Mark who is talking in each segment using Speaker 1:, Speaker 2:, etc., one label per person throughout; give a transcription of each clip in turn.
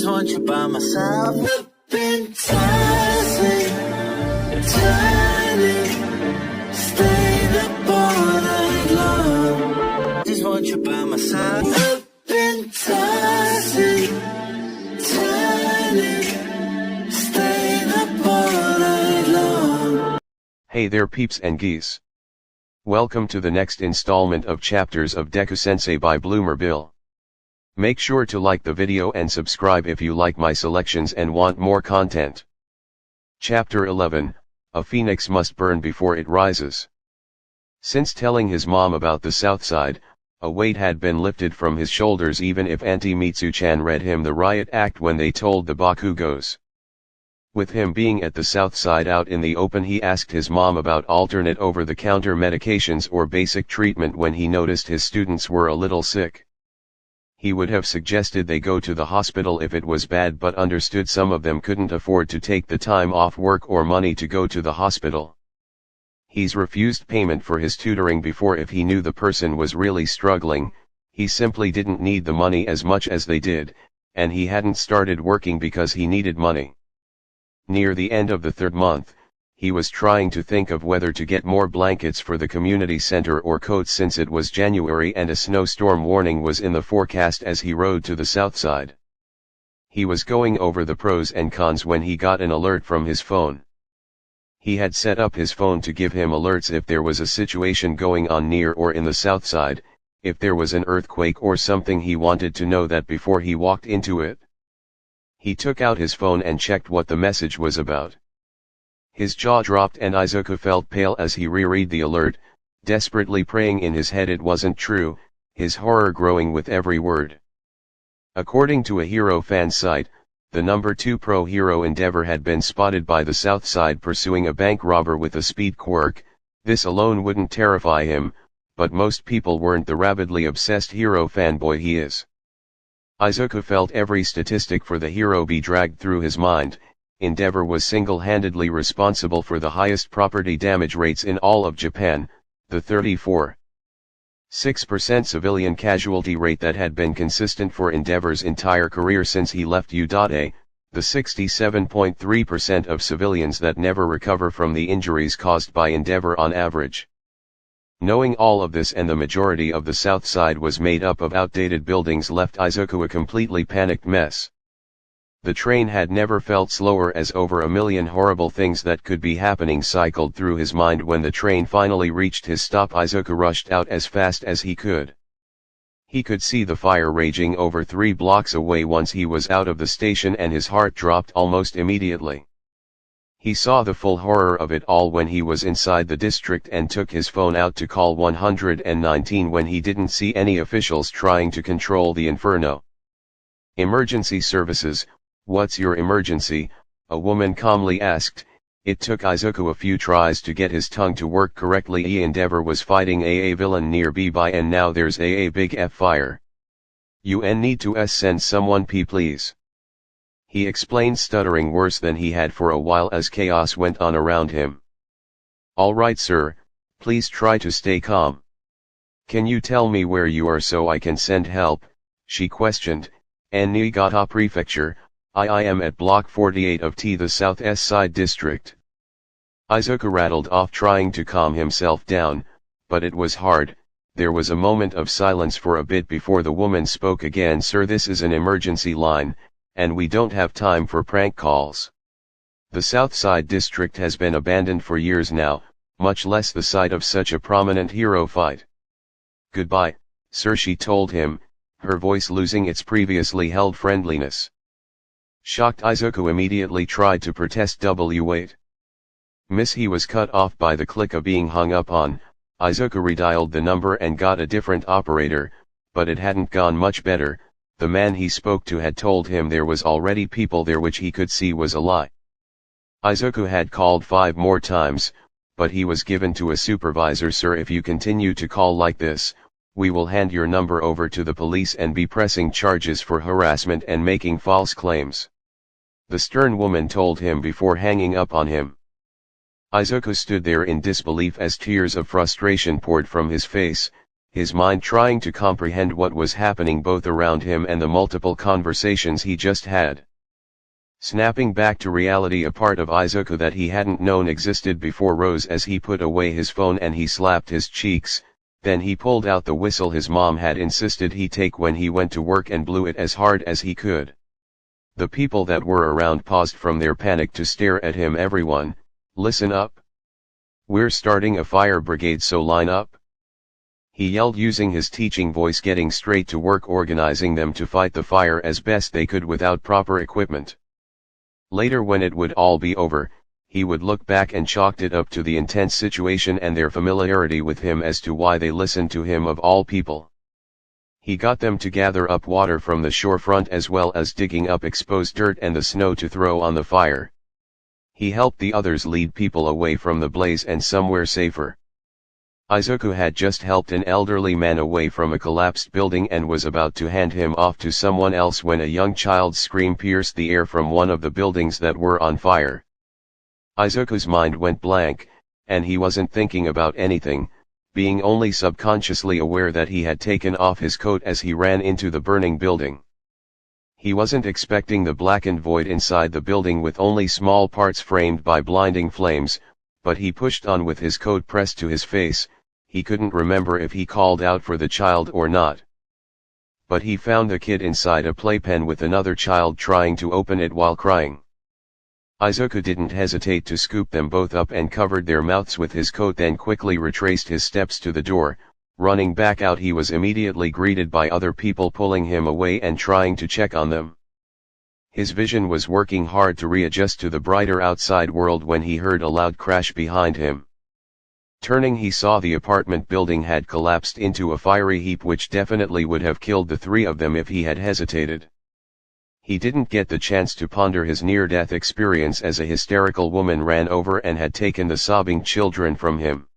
Speaker 1: want you by myself. Hypnotizing, turning, staying up all night long. Just want you by my side. Hypnotizing, turning, staying up all night long.
Speaker 2: Hey there peeps and geese. Welcome to the next installment of chapters of Deku-Sensei by BloomerBill. Make sure to like the video and subscribe if you like my selections and want more content. Chapter 11, A Phoenix Must Burn Before It Rises. Since telling his mom about the south side, a weight had been lifted from his shoulders even if Auntie Mitsu-chan read him the riot act when they told the Bakugos. With him being at the south side out in the open, he asked his mom about alternate over-the-counter medications or basic treatment when he noticed his students were a little sick. He would have suggested they go to the hospital if it was bad, but understood some of them couldn't afford to take the time off work or money to go to the hospital. He's refused payment for his tutoring before if he knew the person was really struggling. He simply didn't need the money as much as they did, and he hadn't started working because he needed money. Near the end of the third month, he was trying to think of whether to get more blankets for the community center or coats since it was January and a snowstorm warning was in the forecast as he rode to the south side. He was going over the pros and cons when he got an alert from his phone. He had set up his phone to give him alerts if there was a situation going on near or in the south side, if there was an earthquake or something. He wanted to know that before he walked into it. He took out his phone and checked what the message was about. His jaw dropped and Izuku felt pale as he reread the alert, desperately praying in his head it wasn't true, his horror growing with every word. According to a hero fan site, the number 2 pro hero Endeavor had been spotted by the south side pursuing a bank robber with a speed quirk. This alone wouldn't terrify him, but most people weren't the rabidly obsessed hero fanboy he is. Izuku felt every statistic for the hero be dragged through his mind. Endeavor was single-handedly responsible for the highest property damage rates in all of Japan, the 34.6% civilian casualty rate that had been consistent for Endeavor's entire career since he left U.A, the 67.3% of civilians that never recover from the injuries caused by Endeavor on average. Knowing all of this and the majority of the south side was made up of outdated buildings left Izuku a completely panicked mess. The train had never felt slower as over a million horrible things that could be happening cycled through his mind. When the train finally reached his stop, Izuku rushed out as fast as he could. He could see the fire raging over 3 blocks away once he was out of the station and his heart dropped almost immediately. He saw the full horror of it all when he was inside the district and took his phone out to call 119 when he didn't see any officials trying to control the inferno. Emergency services, what's your emergency? A woman calmly asked. It took Izuku a few tries to get his tongue to work correctly. Endeavor was fighting a villain nearby and now there's a big F fire. UN need to send someone please. He explained, stuttering worse than he had for a while as chaos went on around him. All right sir, please try to stay calm. Can you tell me where you are so I can send help? She questioned. Niigata Prefecture, I am at block 48 of the South Side District. Izuku rattled off trying to calm himself down, but it was hard. There was a moment of silence for a bit before the woman spoke again. Sir, this is an emergency line, and we don't have time for prank calls. The South Side District has been abandoned for years now, much less the site of such a prominent hero fight. Goodbye, sir, she told him, her voice losing its previously held friendliness. Shocked Izuku immediately tried to protest. Wait. Miss, he was cut off by the click of being hung up on. Izuku redialed the number and got a different operator, but it hadn't gone much better. The man he spoke to had told him there was already people there, which he could see was a lie. Izuku had called 5 more times, but he was given to a supervisor. Sir, if you continue to call like this, we will hand your number over to the police and be pressing charges for harassment and making false claims. The stern woman told him before hanging up on him. Izuku stood there in disbelief as tears of frustration poured from his face. his mind trying to comprehend what was happening both around him and the multiple conversations he just had. Snapping back to reality, a part of Izuku that he hadn't known existed before rose as he put away his phone and he slapped his cheeks, then he pulled out the whistle his mom had insisted he take when he went to work and blew it as hard as he could. The people that were around paused from their panic to stare at him. Everyone, listen up. We're starting a fire brigade, so line up. He yelled using his teaching voice, getting straight to work organizing them to fight the fire as best they could without proper equipment. Later, when it would all be over, he would look back and chalked it up to the intense situation and their familiarity with him as to why they listened to him of all people. He got them to gather up water from the shorefront as well as digging up exposed dirt and the snow to throw on the fire. He helped the others lead people away from the blaze and somewhere safer. Izuku had just helped an elderly man away from a collapsed building and was about to hand him off to someone else when a young child's scream pierced the air from one of the buildings that were on fire. Izuku's mind went blank, and he wasn't thinking about anything, being only subconsciously aware that he had taken off his coat as he ran into the burning building. He wasn't expecting the blackened void inside the building with only small parts framed by blinding flames, but he pushed on with his coat pressed to his face. He couldn't remember if he called out for the child or not. But he found the kid inside a playpen with another child trying to open it while crying. Izuku didn't hesitate to scoop them both up and covered their mouths with his coat, then quickly retraced his steps to the door. Running back out, he was immediately greeted by other people pulling him away and trying to check on them. His vision was working hard to readjust to the brighter outside world when he heard a loud crash behind him. Turning, he saw the apartment building had collapsed into a fiery heap, which definitely would have killed the three of them if he had hesitated. He didn't get the chance to ponder his near-death experience as a hysterical woman ran over and had taken the sobbing children from him.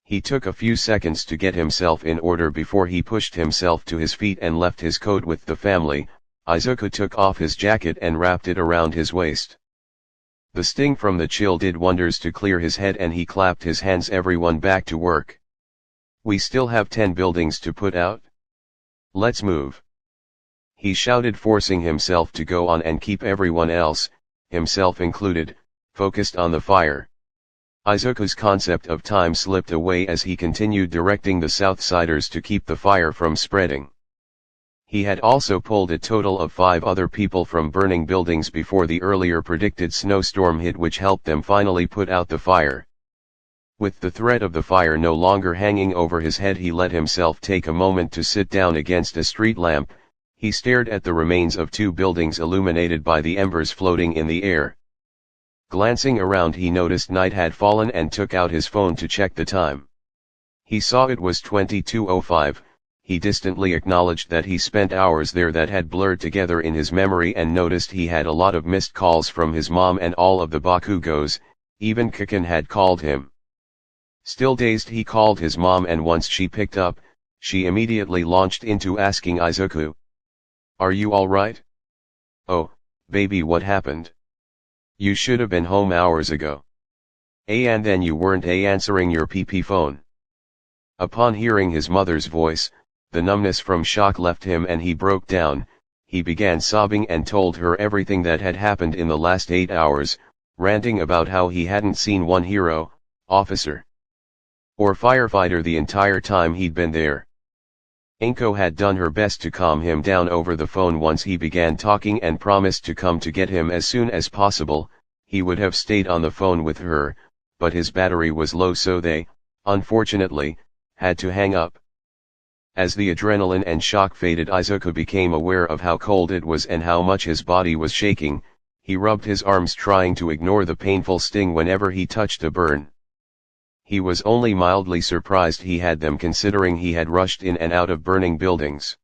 Speaker 2: He took a few seconds to get himself in order before he pushed himself to his feet and left his coat with the family. Izuku took off his jacket and wrapped it around his waist. The sting from the chill did wonders to clear his head and he clapped his hands. Everyone back to work. We still have 10 buildings to put out. Let's move. He shouted, forcing himself to go on and keep everyone else, himself included, focused on the fire. Izuku's concept of time slipped away as he continued directing the Southsiders to keep the fire from spreading. He had also pulled a total of 5 other people from burning buildings before the earlier predicted snowstorm hit, which helped them finally put out the fire. With the threat of the fire no longer hanging over his head, he let himself take a moment to sit down against a street lamp. He stared at the remains of 2 buildings illuminated by the embers floating in the air. Glancing around, he noticed night had fallen and took out his phone to check the time. He saw it was 22:05. He distantly acknowledged that he spent hours there that had blurred together in his memory and noticed he had a lot of missed calls from his mom and all of the Bakugos. Even Kiken had called him. Still dazed, he called his mom, and once she picked up, she immediately launched into asking Izuku, "Are you alright? Oh, baby, what happened? You should have been home hours ago. And then you weren't answering your PP phone." Upon hearing his mother's voice, the numbness from shock left him and he broke down. He began sobbing and told her everything that had happened in the last 8 hours, ranting about how he hadn't seen one hero, officer, or firefighter the entire time he'd been there. Inko had done her best to calm him down over the phone once he began talking and promised to come to get him as soon as possible. He would have stayed on the phone with her, but his battery was low, so they, unfortunately, had to hang up. As the adrenaline and shock faded, Izuku became aware of how cold it was and how much his body was shaking. He rubbed his arms trying to ignore the painful sting whenever he touched a burn. He was only mildly surprised he had them, considering he had rushed in and out of burning buildings.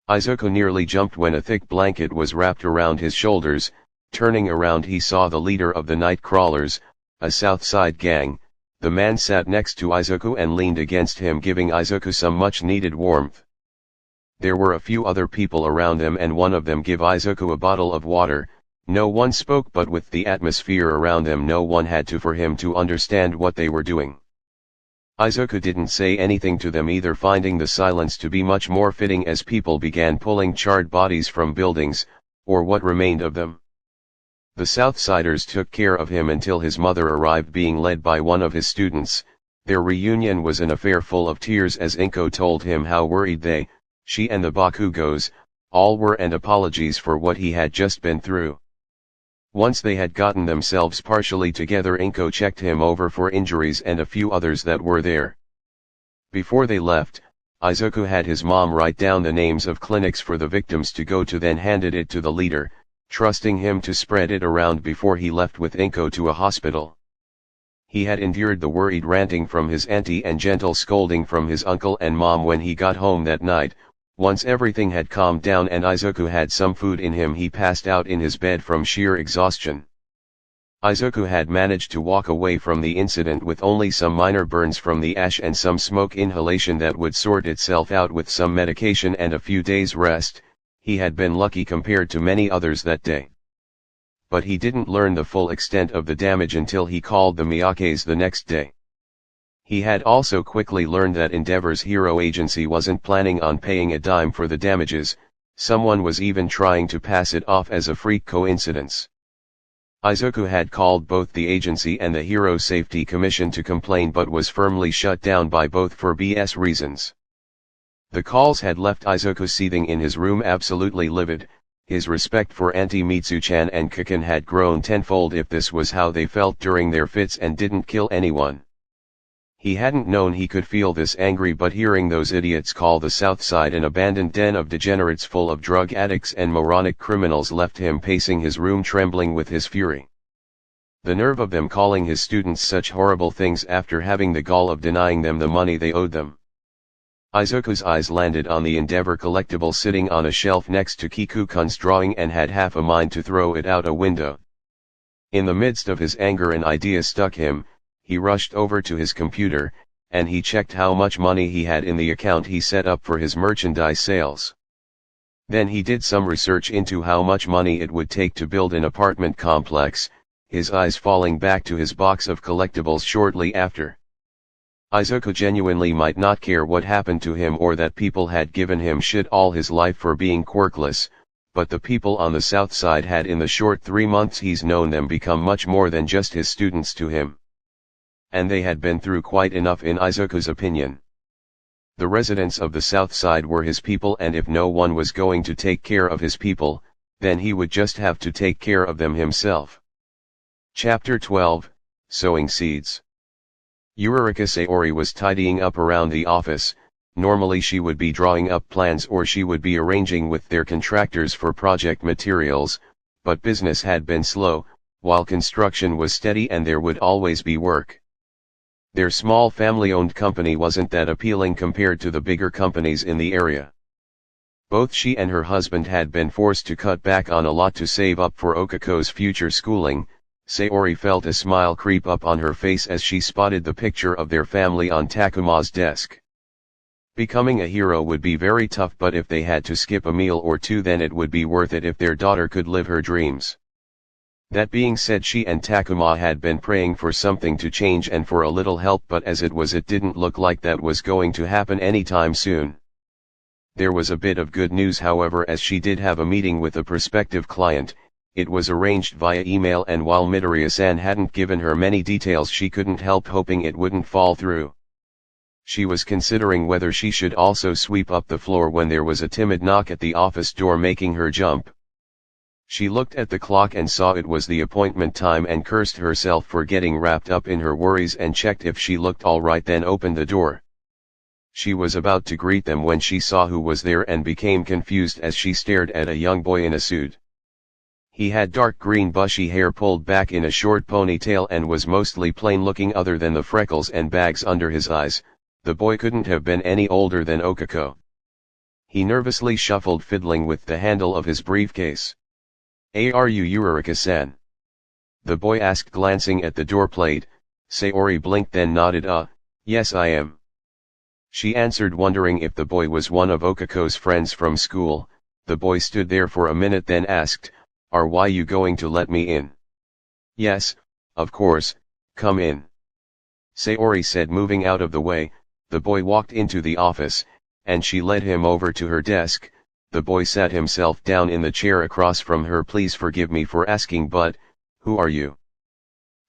Speaker 2: Izuku nearly jumped when a thick blanket was wrapped around his shoulders. Turning around, he saw the leader of the night crawlers, a Southside gang. The man sat next to Izuku and leaned against him, giving Izuku some much-needed warmth. There were a few other people around them, and one of them gave Izuku a bottle of water. No one spoke, but with the atmosphere around them no one had to for him to understand what they were doing. Izuku didn't say anything to them either, finding the silence to be much more fitting as people began pulling charred bodies from buildings, or what remained of them. The Southsiders took care of him until his mother arrived, being led by one of his students. Their reunion was an affair full of tears as Inko told him how worried they, she and the Bakugos, all were, and apologies for what he had just been through. Once they had gotten themselves partially together, Inko checked him over for injuries and a few others that were there. Before they left, Izuku had his mom write down the names of clinics for the victims to go to, then handed it to the leader, trusting him to spread it around before he left with Inko to a hospital. He had endured the worried ranting from his auntie and gentle scolding from his uncle and mom when he got home that night. Once everything had calmed down and Izuku had some food in him, he passed out in his bed from sheer exhaustion. Izuku had managed to walk away from the incident with only some minor burns from the ash and some smoke inhalation that would sort itself out with some medication and a few days' rest. He had been lucky compared to many others that day. But he didn't learn the full extent of the damage until he called the Miyakes the next day. He had also quickly learned that Endeavor's hero agency wasn't planning on paying a dime for the damages. Someone was even trying to pass it off as a freak coincidence. Izuku had called both the agency and the Hero Safety Commission to complain, but was firmly shut down by both for BS reasons. The calls had left Izuku seething in his room, absolutely livid. His respect for Auntie Mitsu-chan and Kaken had grown tenfold if this was how they felt during their fits and didn't kill anyone. He hadn't known he could feel this angry, but hearing those idiots call the South Side an abandoned den of degenerates full of drug addicts and moronic criminals left him pacing his room, trembling with his fury. The nerve of them calling his students such horrible things after having the gall of denying them the money they owed them. Izuku's eyes landed on the Endeavor collectible sitting on a shelf next to Kiku-kun's drawing and had half a mind to throw it out a window. In the midst of his anger an idea struck him. He rushed over to his computer, and he checked how much money he had in the account he set up for his merchandise sales. Then he did some research into how much money it would take to build an apartment complex, his eyes falling back to his box of collectibles shortly after. Izuku genuinely might not care what happened to him or that people had given him shit all his life for being quirkless, but the people on the South Side had, in the short 3 months he's known them, become much more than just his students to him. And they had been through quite enough in Izuku's opinion. The residents of the South Side were his people, and if no one was going to take care of his people, then he would just have to take care of them himself. Chapter 12, Sowing Seeds. Yurarika Sayori was tidying up around the office. Normally she would be drawing up plans or she would be arranging with their contractors for project materials, but business had been slow, while construction was steady and there would always be work. Their small family-owned company wasn't that appealing compared to the bigger companies in the area. Both she and her husband had been forced to cut back on a lot to save up for Okako's future schooling. Sayori felt a smile creep up on her face as she spotted the picture of their family on Takuma's desk. Becoming a hero would be very tough, but if they had to skip a meal or two then it would be worth it if their daughter could live her dreams. That being said, she and Takuma had been praying for something to change and for a little help, but as it was it didn't look like that was going to happen anytime soon. There was a bit of good news however, as she did have a meeting with a prospective client. It was arranged via email, and while Midoriya-san hadn't given her many details she couldn't help hoping it wouldn't fall through. She was considering whether she should also sweep up the floor when there was a timid knock at the office door, making her jump. She looked at the clock and saw it was the appointment time and cursed herself for getting wrapped up in her worries and checked if she looked all right, then opened the door. She was about to greet them when she saw who was there and became confused as she stared at a young boy in a suit. He had dark green bushy hair pulled back in a short ponytail and was mostly plain looking other than the freckles and bags under his eyes. The boy couldn't have been any older than Okako. He nervously shuffled, fiddling with the handle of his briefcase. "Are you Yurarika-san?" the boy asked, glancing at the doorplate. Sayori blinked then nodded. Yes I am," she answered, wondering if the boy was one of Okako's friends from school. The boy stood there for a minute then asked, "Are you going to let me in?" "Yes, of course, come in." Sayori said, moving out of the way. The boy walked into the office, and she led him over to her desk. The boy sat himself down in the chair across from her. Please forgive me for asking, but, who are you?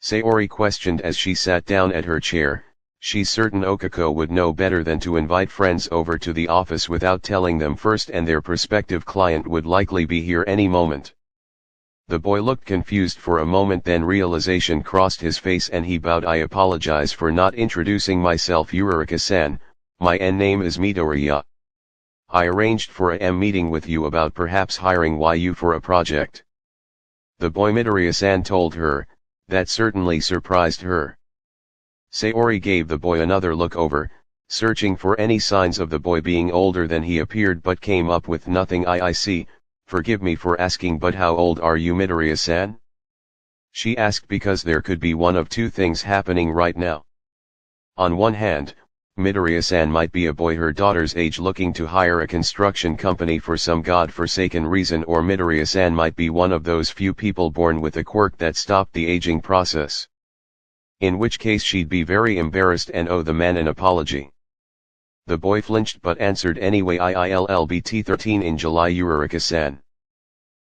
Speaker 2: Sayori questioned as she sat down at her chair. She's certain Okako would know better than to invite friends over to the office without telling them first, and their prospective client would likely be here any moment. The boy looked confused for a moment, then realization crossed his face and he bowed. I apologize for not introducing myself, Yurika-san. My name is Midoriya. I arranged for a meeting with you about perhaps hiring you for a project. The boy Midoriya-san told her. That certainly surprised her. Sayori gave the boy another look over, searching for any signs of the boy being older than he appeared, but came up with nothing. I see, forgive me for asking, but how old are you, Midoriya-san? She asked because there could be one of two things happening right now. On one hand, Midoriya-san might be a boy her daughter's age looking to hire a construction company for some god-forsaken reason, or Midoriya-san might be one of those few people born with a quirk that stopped the aging process. In which case she'd be very embarrassed and owe the man an apology. The boy flinched but answered anyway. IILLBT 13 in July, Yurika-san.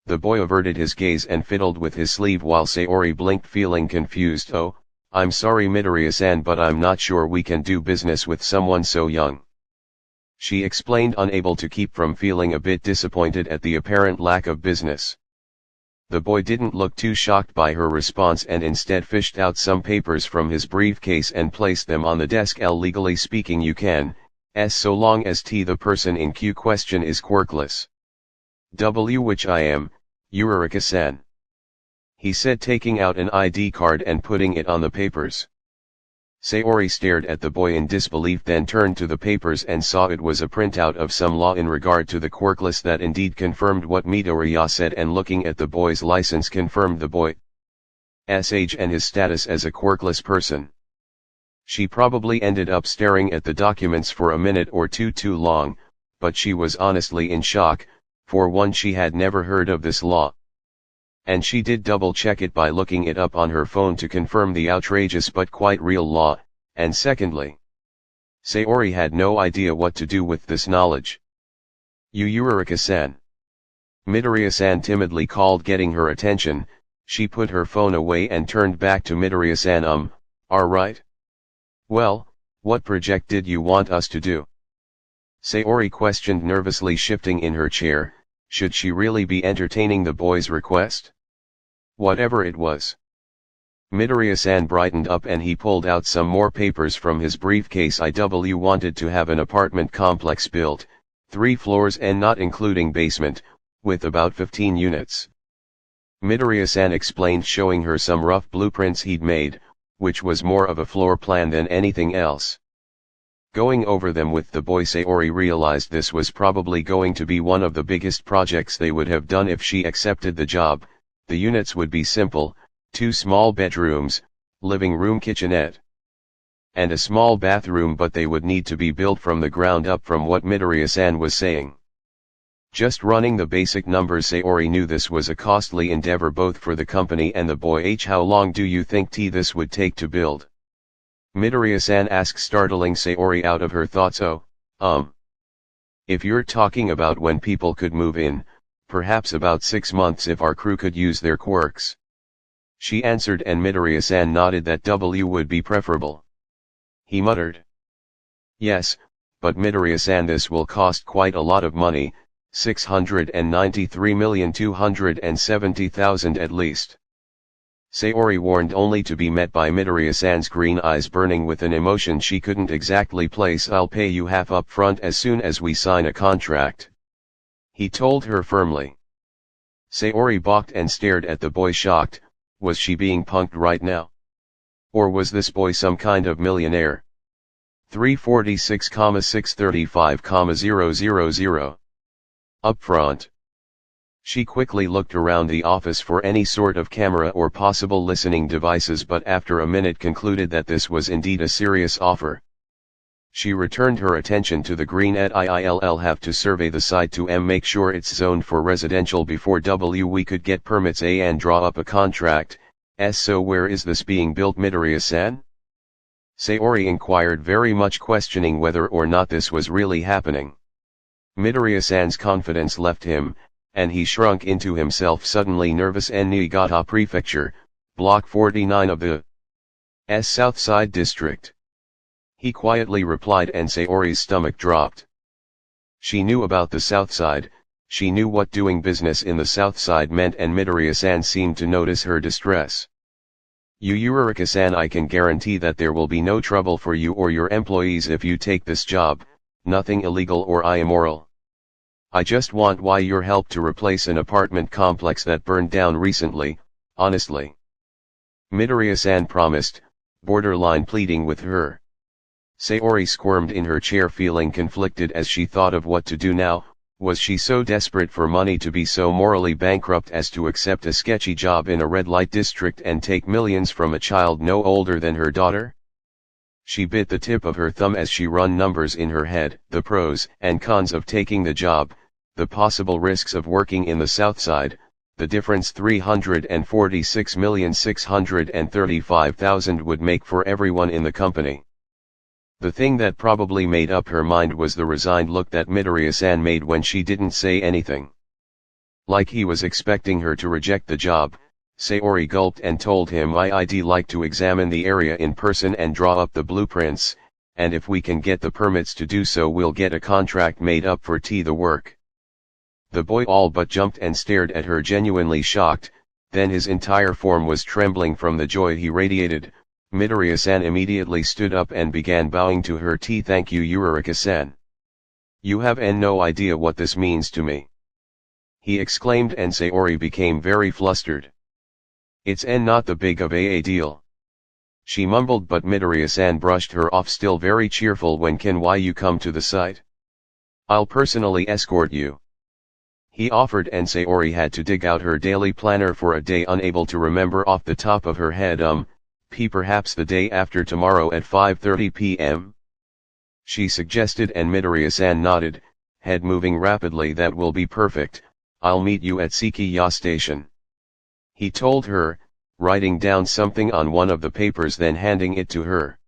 Speaker 2: The boy averted his gaze and fiddled with his sleeve while Sayori blinked, feeling confused. Oh, I'm sorry Midoriya-san, but I'm not sure we can do business with someone so young. She explained, unable to keep from feeling a bit disappointed at the apparent lack of business. The boy didn't look too shocked by her response and instead fished out some papers from his briefcase and placed them on the desk. Legally speaking you can, so long as the person in question is quirkless. Which I am, Yurika-san. He said, taking out an ID card and putting it on the papers. Sayori stared at the boy in disbelief, then turned to the papers and saw it was a printout of some law in regard to the quirkless. That indeed confirmed what Midoriya said, and looking at the boy's license confirmed the boy's age and his status as a quirkless person. She probably ended up staring at the documents for a minute or two too long, but she was honestly in shock. For one, she had never heard of this law. And she did double-check it by looking it up on her phone to confirm the outrageous but quite real law, and secondly, Sayori had no idea what to do with this knowledge. Yurika-san. Midoriya-san timidly called, getting her attention. She put her phone away and turned back to Midoriya-san. Alright. Well, what project did you want us to do? Sayori questioned, nervously shifting in her chair. Should she really be entertaining the boy's request? Whatever it was. Midoriya-san brightened up and he pulled out some more papers from his briefcase. IW wanted to have an apartment complex built, 3 floors and not including basement, with about 15 units. Midoriya-san explained, showing her some rough blueprints he'd made, which was more of a floor plan than anything else. Going over them with the boy, Sayori realized this was probably going to be one of the biggest projects they would have done if she accepted the job. The units would be simple, 2 small bedrooms, living room, kitchenette, and a small bathroom, but they would need to be built from the ground up, from what Midoriya-san was saying. Just running the basic numbers, Sayori knew this was a costly endeavor both for the company and the boy. How long do you think this would take to build? Midoriya-san asked, startling Sayori out of her thoughts. If you're talking about when people could move in, perhaps about 6 months if our crew could use their quirks. She answered, and Midoriya-san nodded that would be preferable. He muttered. Yes, but Midoriya-san, this will cost quite a lot of money, 693,270,000 at least. Sayori warned, only to be met by Midoriya-san's green eyes burning with an emotion she couldn't exactly place. I'll pay you half up front as soon as we sign a contract, he told her firmly. Sayori balked and stared at the boy, shocked. Was she being punked right now? Or was this boy some kind of millionaire? 346,635,000. Up front. She quickly looked around the office for any sort of camera or possible listening devices, but after a minute concluded that this was indeed a serious offer. She returned her attention to the green at IILL. Have to survey the site to make sure it's zoned for residential before we could get permits and draw up a contract. So where is this being built, Midoriya-san? Sayori inquired, very much questioning whether or not this was really happening. Midoriya-san's confidence left him, and he shrunk into himself, suddenly nervous. En Niigata Prefecture, Block 49 of the South Side District. He quietly replied, and Sayori's stomach dropped. She knew about the South Side, she knew what doing business in the South Side meant, and Midoriya-san seemed to notice her distress. Uraraka-san, I can guarantee that there will be no trouble for you or your employees if you take this job, nothing illegal or immoral. I just want your help to replace an apartment complex that burned down recently, honestly. Midoriya-san promised, borderline pleading with her. Sayori squirmed in her chair, feeling conflicted as she thought of what to do now. Was she so desperate for money to be so morally bankrupt as to accept a sketchy job in a red light district and take millions from a child no older than her daughter? She bit the tip of her thumb as she ran numbers in her head, the pros and cons of taking the job, the possible risks of working in the South Side, the difference 346,635,000 would make for everyone in the company. The thing that probably made up her mind was the resigned look that Midoriya-san made when she didn't say anything. Like he was expecting her to reject the job, Sayori gulped and told him, I'd like to examine the area in person and draw up the blueprints, and if we can get the permits to do so, we'll get a contract made up for the work. The boy all but jumped and stared at her, genuinely shocked, then his entire form was trembling from the joy he radiated. Midoriya-san immediately stood up and began bowing to her. Thank you, Uraraka-san. You have no idea what this means to me, he exclaimed, and Sayori became very flustered. It's not the big of a deal, she mumbled, but Midoriya-san brushed her off, still very cheerful. When can you come to the site? I'll personally escort you, he offered, and Sayori had to dig out her daily planner for a day, unable to remember off the top of her head. Perhaps the day after tomorrow at 5:30 p.m. she suggested, and Midoriya-san nodded, head moving rapidly. That will be perfect, I'll meet you at Sekiya Station, he told her, writing down something on one of the papers, then handing it to her.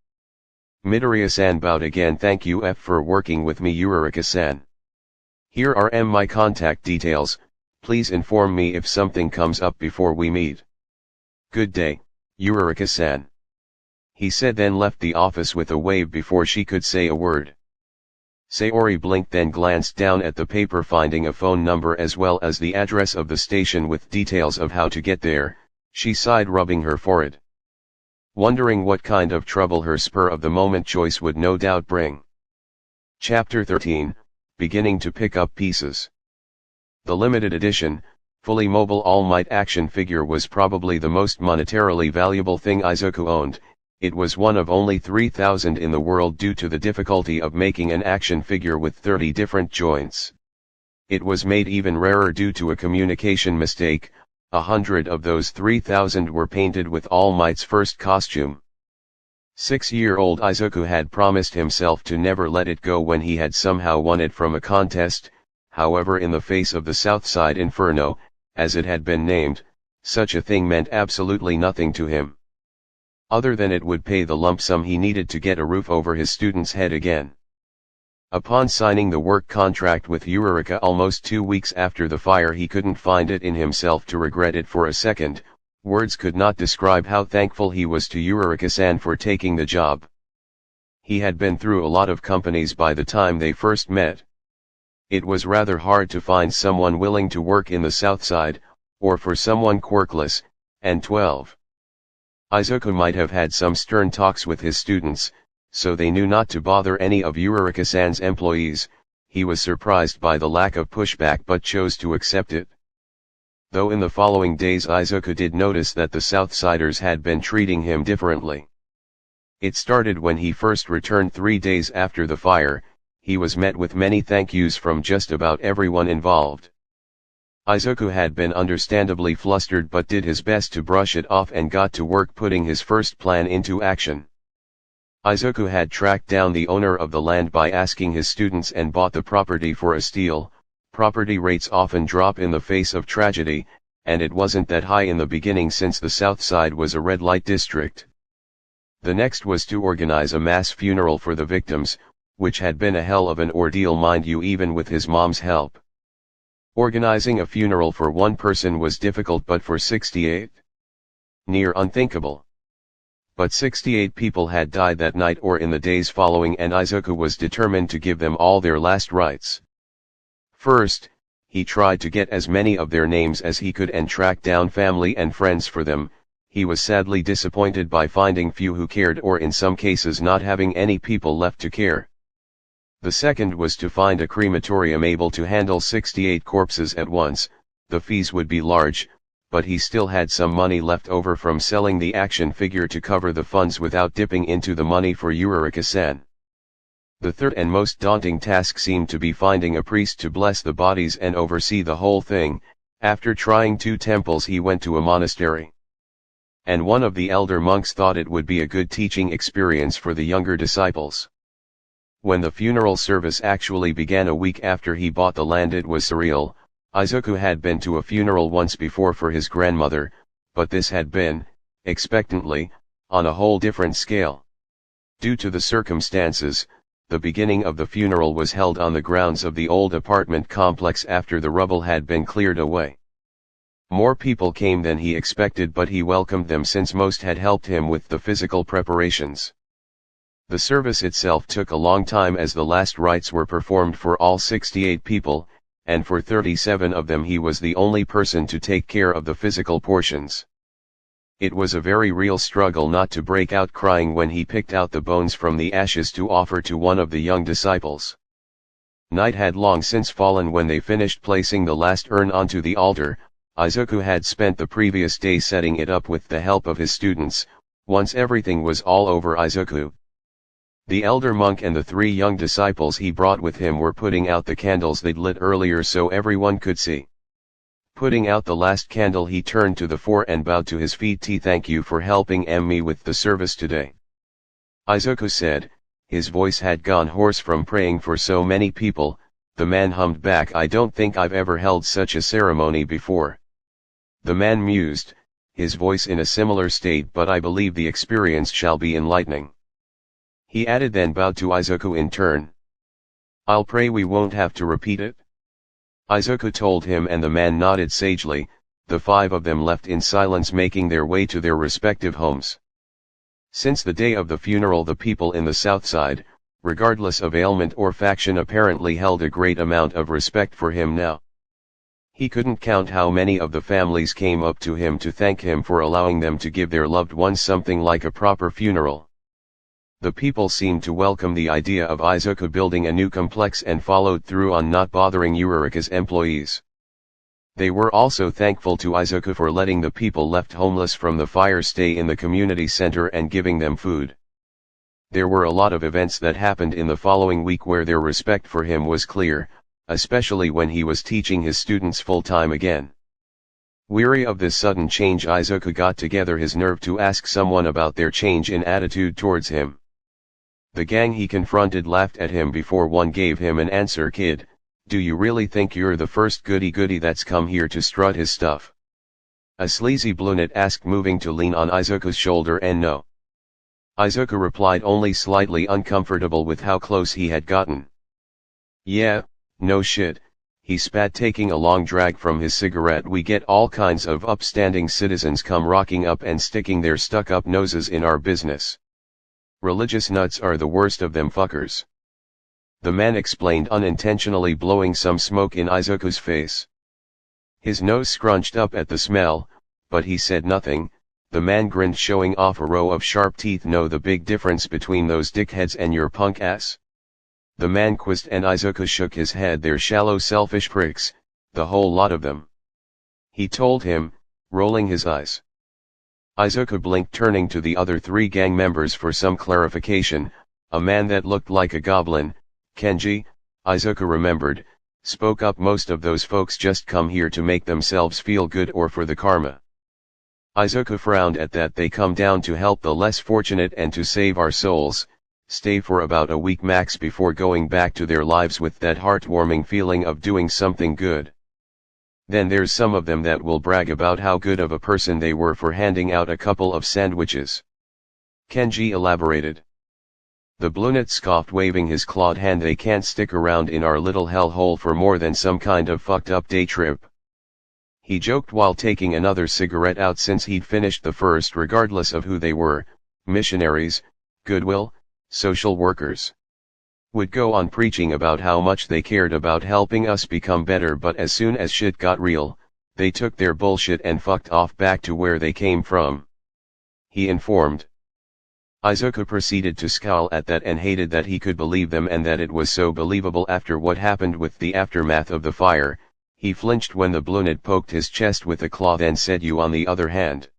Speaker 2: Midoriya-san bowed again. Thank you for working with me, Uraraka-san. Here are my contact details, please inform me if something comes up before we meet. Good day, Uraraka-san, he said, then left the office with a wave before she could say a word. Sayori blinked, then glanced down at the paper, finding a phone number as well as the address of the station with details of how to get there. She sighed, rubbing her forehead, wondering what kind of trouble her spur-of-the-moment choice would no doubt bring. Chapter 13, Beginning to pick up pieces. The limited edition, fully mobile All Might action figure was probably the most monetarily valuable thing Izuku owned. It was one of only 3,000 in the world due to the difficulty of making an action figure with 30 different joints. It was made even rarer due to a communication mistake. 100 of those 3,000 were painted with All Might's first costume. 6-year-old Izuku had promised himself to never let it go when he had somehow won it from a contest. However, in the face of the Southside Inferno, as it had been named, such a thing meant absolutely nothing to him, other than it would pay the lump sum he needed to get a roof over his student's head again. Upon signing the work contract with Uraraka almost 2 weeks after the fire, he couldn't find it in himself to regret it for a second. Words could not describe how thankful he was to Uraraka-san for taking the job. He had been through a lot of companies by the time they first met. It was rather hard to find someone willing to work in the South Side, or for someone quirkless, and 12. Izuku might have had some stern talks with his students, so they knew not to bother any of Uraraka-san's employees. He was surprised by the lack of pushback but chose to accept it. Though in the following days Izuku did notice that the Southsiders had been treating him differently. It started when he first returned 3 days after the fire. He was met with many thank yous from just about everyone involved. Izuku had been understandably flustered but did his best to brush it off and got to work putting his first plan into action. Izuku had tracked down the owner of the land by asking his students and bought the property for a steal. Property rates often drop in the face of tragedy, and it wasn't that high in the beginning since the South Side was a red light district. The next was to organize a mass funeral for the victims, which had been a hell of an ordeal, mind you, even with his mom's help. Organizing a funeral for one person was difficult, but for 68? Near unthinkable. But 68 people had died that night or in the days following, and Izuku was determined to give them all their last rites. First, he tried to get as many of their names as he could and track down family and friends for them. He was sadly disappointed by finding few who cared, or in some cases not having any people left to care. The second was to find a crematorium able to handle 68 corpses at once. The fees would be large, but he still had some money left over from selling the action figure to cover the funds without dipping into the money for Eureka-san. The third and most daunting task seemed to be finding a priest to bless the bodies and oversee the whole thing. After trying 2 temples, he went to a monastery. And one of the elder monks thought it would be a good teaching experience for the younger disciples. When the funeral service actually began a week after he bought the land, it was surreal. Izuku had been to a funeral once before for his grandmother, but this had been, expectantly, on a whole different scale. Due to the circumstances, the beginning of the funeral was held on the grounds of the old apartment complex after the rubble had been cleared away. More people came than he expected, but he welcomed them since most had helped him with the physical preparations. The service itself took a long time as the last rites were performed for all 68 people, and for 37 of them he was the only person to take care of the physical portions. It was a very real struggle not to break out crying when he picked out the bones from the ashes to offer to one of the young disciples. Night had long since fallen when they finished placing the last urn onto the altar. Izuku had spent the previous day setting it up with the help of his students. Once everything was all over, the elder monk and the 3 young disciples he brought with him were putting out the candles they'd lit earlier so everyone could see. Putting out the last candle, he turned to the 4 and bowed to his feet. "Thank you for helping me with the service today," Izuku said. His voice had gone hoarse from praying for so many people. The man hummed back, "I don't think I've ever held such a ceremony before." The man mused, his voice in a similar state, "But I believe the experience shall be enlightening." He added, then bowed to Izuku in turn. "I'll pray we won't have to repeat it," Izuku told him, and the man nodded sagely. The 5 of them left in silence, making their way to their respective homes. Since the day of the funeral, the people in the south side, regardless of ailment or faction, apparently held a great amount of respect for him now. He couldn't count how many of the families came up to him to thank him for allowing them to give their loved ones something like a proper funeral. The people seemed to welcome the idea of Izuku building a new complex and followed through on not bothering Eureka's employees. They were also thankful to Izuku for letting the people left homeless from the fire stay in the community center and giving them food. There were a lot of events that happened in the following week where their respect for him was clear, especially when he was teaching his students full-time again. Weary of this sudden change, Izuku got together his nerve to ask someone about their change in attitude towards him. The gang he confronted laughed at him before one gave him an answer. "Kid, do you really think you're the first goody-goody that's come here to strut his stuff?" a sleazy brunette asked, moving to lean on Izuku's shoulder. "And no," Izuku replied, only slightly uncomfortable with how close he had gotten. "Yeah, no shit," he spat, taking a long drag from his cigarette. "We get all kinds of upstanding citizens come rocking up and sticking their stuck-up noses in our business. Religious nuts are the worst of them fuckers," the man explained, unintentionally blowing some smoke in Izuku's face. His nose scrunched up at the smell, but he said nothing. The man grinned, showing off a row of sharp teeth. "Know the big difference between those dickheads and your punk ass?" the man quizzed, and Izuku shook his head. "They're shallow, selfish pricks, the whole lot of them," he told him, rolling his eyes. Izuku blinked, turning to the other 3 gang members for some clarification. A man that looked like a goblin, Kenji, Izuku remembered, spoke up. "Most of those folks just come here to make themselves feel good or for the karma." Izuku frowned at that. "They come down to help the less fortunate and to save our souls, stay for about a week max before going back to their lives with that heartwarming feeling of doing something good. Then there's some of them that will brag about how good of a person they were for handing out a couple of sandwiches." Kenji elaborated. The Bloonet scoffed, waving his clawed hand. They can't stick around in our little hellhole for more than some kind of fucked up day trip. He joked while taking another cigarette out since he'd finished the first regardless of who they were, missionaries, goodwill, social workers. Would go on preaching about how much they cared about helping us become better, but as soon as shit got real, they took their bullshit and fucked off back to where they came from. He informed. Izuku proceeded to scowl at that and hated that he could believe them and that it was so believable after what happened with the aftermath of the fire. He flinched when the Bloonet poked his chest with a claw, then said, "You on the other hand.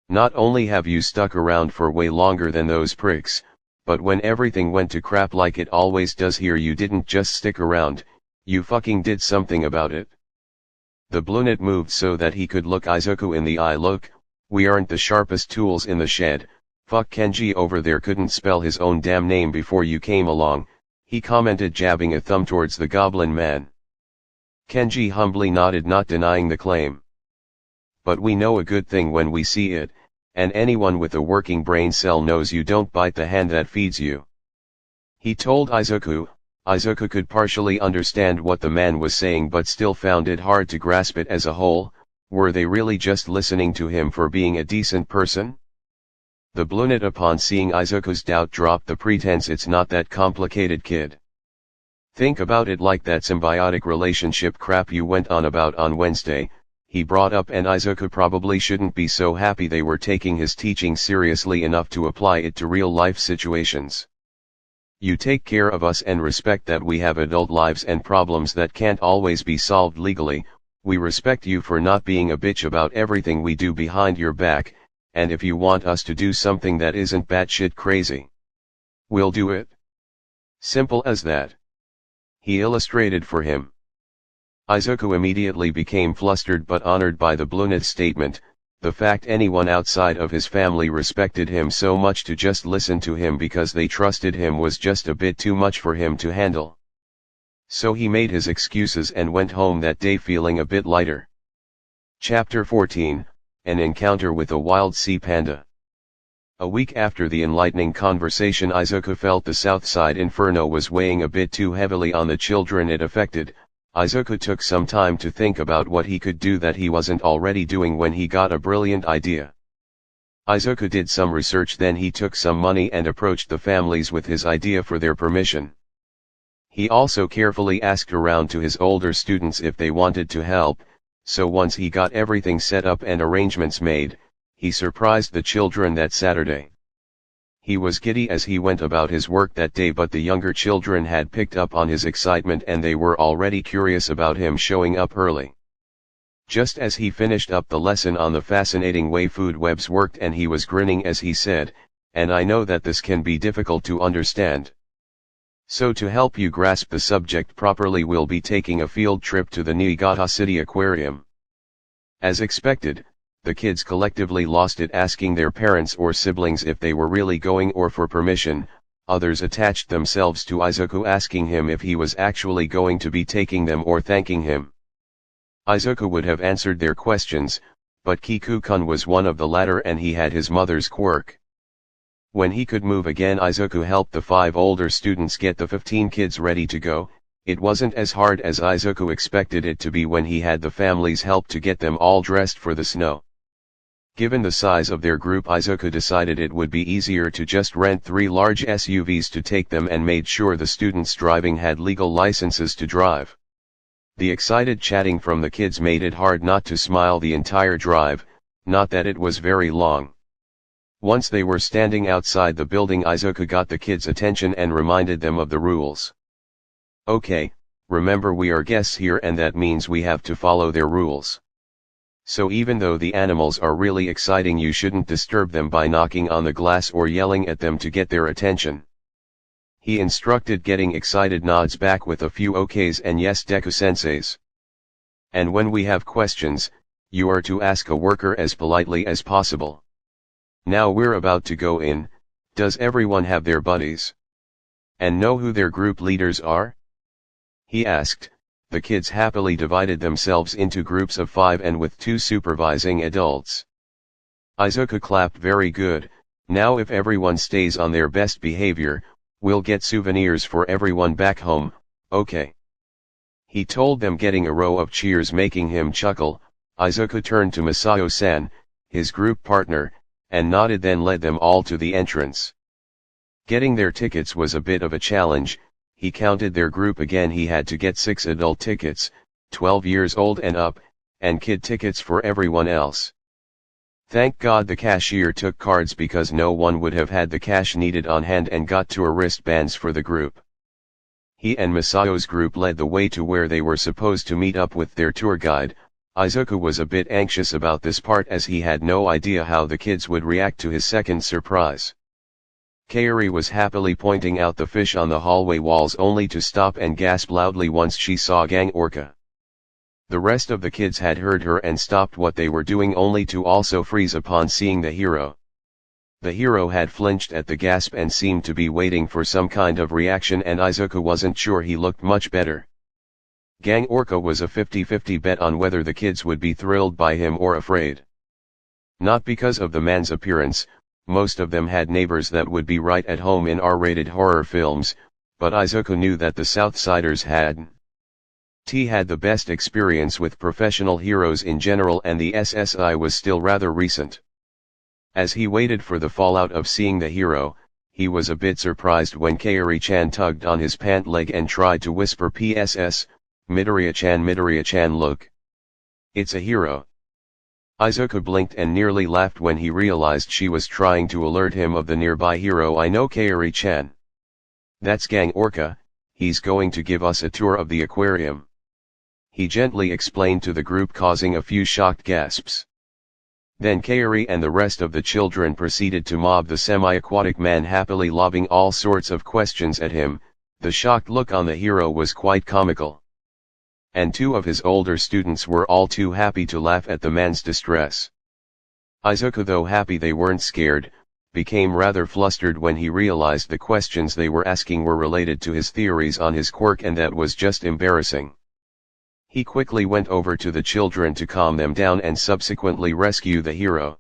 Speaker 2: Not only have you stuck around for way longer than those pricks, but when everything went to crap like it always does here, you didn't just stick around, you fucking did something about it." The Bloonet moved so that he could look Izuku in the eye. "Look, we aren't the sharpest tools in the shed. Fuck Kenji over there couldn't spell his own damn name before you came along," he commented, jabbing a thumb towards the goblin man. Kenji humbly nodded, not denying the claim. "But we know a good thing when we see it, and anyone with a working brain cell knows you don't bite the hand that feeds you," he told Izuku. Izuku could partially understand what the man was saying but still found it hard to grasp it as a whole. Were they really just listening to him for being a decent person? The Bloonet, upon seeing Izuku's doubt, dropped the pretense. "It's not that complicated, kid. Think about it like that symbiotic relationship crap you went on about on Wednesday," he brought up, and Izuku probably shouldn't be so happy they were taking his teaching seriously enough to apply it to real-life situations. "You take care of us and respect that we have adult lives and problems that can't always be solved legally. We respect you for not being a bitch about everything we do behind your back, and if you want us to do something that isn't batshit crazy, we'll do it. Simple as that," he illustrated for him. Izuku immediately became flustered but honored by the Bloonet's statement. The fact anyone outside of his family respected him so much to just listen to him because they trusted him was just a bit too much for him to handle. So he made his excuses and went home that day feeling a bit lighter. Chapter 14, An Encounter with a Wild Sea Panda. A week after the enlightening conversation, Izuku felt the Southside Inferno was weighing a bit too heavily on the children it affected. Izuku took some time to think about what he could do that he wasn't already doing when he got a brilliant idea. Izuku did some research, then he took some money and approached the families with his idea for their permission. He also carefully asked around to his older students if they wanted to help, so once he got everything set up and arrangements made, he surprised the children that Saturday. He was giddy as he went about his work that day, but the younger children had picked up on his excitement and they were already curious about him showing up early. Just as he finished up the lesson on the fascinating way food webs worked, and he was grinning as he said, "And I know that this can be difficult to understand. So to help you grasp the subject properly, we'll be taking a field trip to the Niigata City Aquarium." As expected, the kids collectively lost it, asking their parents or siblings if they were really going or for permission. Others attached themselves to Izuku, asking him if he was actually going to be taking them or thanking him. Izuku would have answered their questions, but Kiku-kun was one of the latter and he had his mother's quirk. When he could move again, Izuku helped the 5 older students get the 15 kids ready to go. It wasn't as hard as Izuku expected it to be when he had the family's help to get them all dressed for the snow. Given the size of their group, Izuku decided it would be easier to just rent 3 large SUVs to take them and made sure the students driving had legal licenses to drive. The excited chatting from the kids made it hard not to smile the entire drive, not that it was very long. Once they were standing outside the building, Izuku got the kids' attention and reminded them of the rules. "Okay, remember we are guests here and that means we have to follow their rules. So even though the animals are really exciting, you shouldn't disturb them by knocking on the glass or yelling at them to get their attention," he instructed, getting excited nods back with a few okays and yes Deku-Senseis. "And when we have questions, you are to ask a worker as politely as possible. Now we're about to go in. Does everyone have their buddies? And know who their group leaders are?" he asked. The kids happily divided themselves into groups of 5 and with 2 supervising adults. Izuku clapped. "Very good, Now if everyone stays on their best behavior, we'll get souvenirs for everyone back home, okay? He told them, getting a row of cheers making him chuckle. Izuku turned to Masayo-san, his group partner, and nodded, then led them all to the entrance. Getting their tickets was a bit of a challenge. He counted their group again. He had to get 6 adult tickets, 12 years old and up, and kid tickets for everyone else. Thank God the cashier took cards, because no one would have had the cash needed on hand, and got to a wristbands for the group. He and Masayo's group led the way to where they were supposed to meet up with their tour guide. Izuku was a bit anxious about this part, as he had no idea how the kids would react to his second surprise. Kaori was happily pointing out the fish on the hallway walls, only to stop and gasp loudly once she saw Gang Orca. The rest of the kids had heard her and stopped what they were doing, only to also freeze upon seeing the hero. The hero had flinched at the gasp and seemed to be waiting for some kind of reaction, and Izuku wasn't sure he looked much better. Gang Orca was a 50-50 bet on whether the kids would be thrilled by him or afraid. Not because of the man's appearance, most of them had neighbors that would be right at home in R-rated horror films, but Izuku knew that the Southsiders had the best experience with professional heroes in general, and the SSI was still rather recent. As he waited for the fallout of seeing the hero, he was a bit surprised when Kaori-chan tugged on his pant leg and tried to whisper, "PSS, Midoriya-chan, look. It's a hero." Izuku blinked and nearly laughed when he realized she was trying to alert him of the nearby hero. "I know, Kaori-chan. That's Gang Orca. He's going to give us a tour of the aquarium," he gently explained to the group, causing a few shocked gasps. Then Kaori and the rest of the children proceeded to mob the semi-aquatic man, happily lobbing all sorts of questions at him. The shocked look on the hero was quite comical. And 2 of his older students were all too happy to laugh at the man's distress. Izuku, though happy they weren't scared, became rather flustered when he realized the questions they were asking were related to his theories on his quirk, and that was just embarrassing. He quickly went over to the children to calm them down and subsequently rescue the hero.